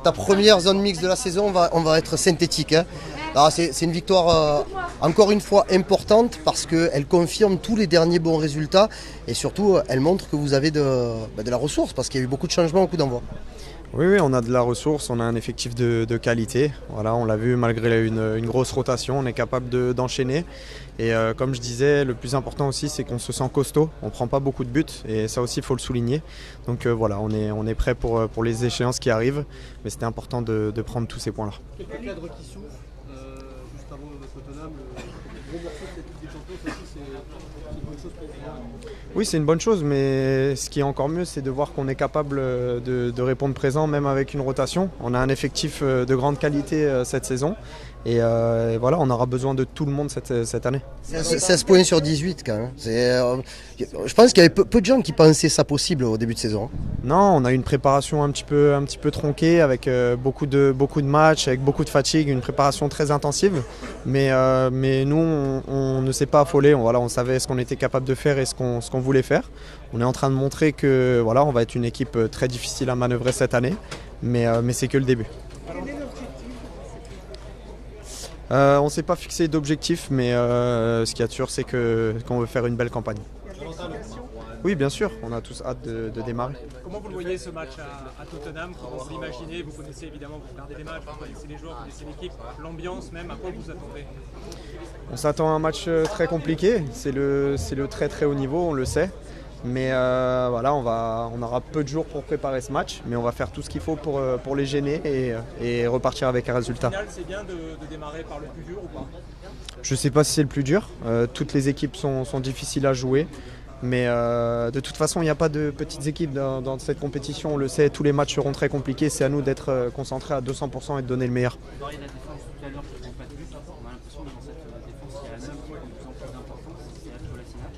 ta première zone mixte de la saison, on va être synthétique. Hein. Alors, c'est une victoire encore une fois importante parce qu'elle confirme tous les derniers bons résultats et surtout elle montre que vous avez de la ressource parce qu'il y a eu beaucoup de changements au coup d'envoi. Oui, on a de la ressource, on a un effectif de qualité. Voilà, on l'a vu malgré une grosse rotation, on est capable d'enchaîner. Et comme je disais, le plus important aussi, c'est qu'on se sent costaud. On ne prend pas beaucoup de buts et ça aussi, il faut le souligner. Donc voilà, on est prêt pour les échéances qui arrivent. Mais c'était important de prendre tous ces points-là. Quelques cadres qui souffrent juste avant Tottenham. Le gros morceau de cette Ligue des Champions, ça aussi, c'est une bonne chose pour vous. Oui, c'est une bonne chose, mais ce qui est encore mieux, c'est de voir qu'on est capable de répondre présent, même avec une rotation. On a un effectif de grande qualité cette saison. Et voilà, on aura besoin de tout le monde cette année. 16 points sur 18 quand même. Je pense qu'il y avait peu de gens qui pensaient ça possible au début de saison. Non, on a une préparation un petit peu tronquée avec beaucoup de matchs, avec beaucoup de fatigue, une préparation très intensive. Mais nous, on ne s'est pas affolé. On savait ce qu'on était capable de faire et ce qu'on voulait faire. On est en train de montrer que voilà, on va être une équipe très difficile à manœuvrer cette année. Mais c'est que le début. On ne s'est pas fixé d'objectif, mais ce qu'il y a de sûr, c'est qu'on veut faire une belle campagne. Oui, bien sûr, on a tous hâte de démarrer. Comment vous le voyez ce match à Tottenham? Comment vous l'imaginez? Vous connaissez évidemment, vous regardez les matchs, vous connaissez les joueurs, vous connaissez l'équipe, l'ambiance même, à quoi vous attendez? On s'attend à un match très compliqué, c'est le très très haut niveau, on le sait. Mais voilà, on aura peu de jours pour préparer ce match, mais on va faire tout ce qu'il faut pour les gêner et repartir avec un résultat. Au final, c'est bien de démarrer par le plus dur ou pas? Je ne sais pas si c'est le plus dur. Toutes les équipes sont difficiles à jouer. Mais de toute façon, il n'y a pas de petites équipes dans cette compétition. On le sait, tous les matchs seront très compliqués. C'est à nous d'être concentrés à 200% et de donner le meilleur. Vous parliez de la défense tout à l'heure qui ne prend pas de but. On a l'impression que dans cette défense, il y a un homme qui prend de plus en plus d'importance. C'est Alex Kolasinac.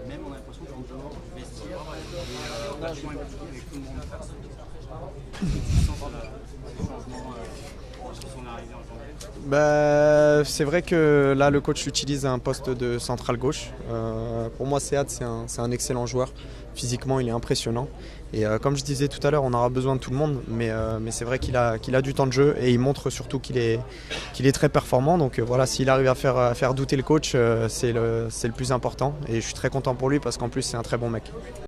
Même on a l'impression qu'en dehors du vestiaire, on a vachement impliqué avec tout le monde. C'est vrai que là le coach utilise un poste de central gauche. Pour moi Sead c'est un excellent joueur. Physiquement il est impressionnant. Et comme je disais tout à l'heure, on aura besoin de tout le monde, mais c'est vrai qu'il a du temps de jeu et il montre surtout qu'il est très performant. Donc voilà, s'il arrive à faire douter le coach, c'est le plus important. Et je suis très content pour lui parce qu'en plus c'est un très bon mec.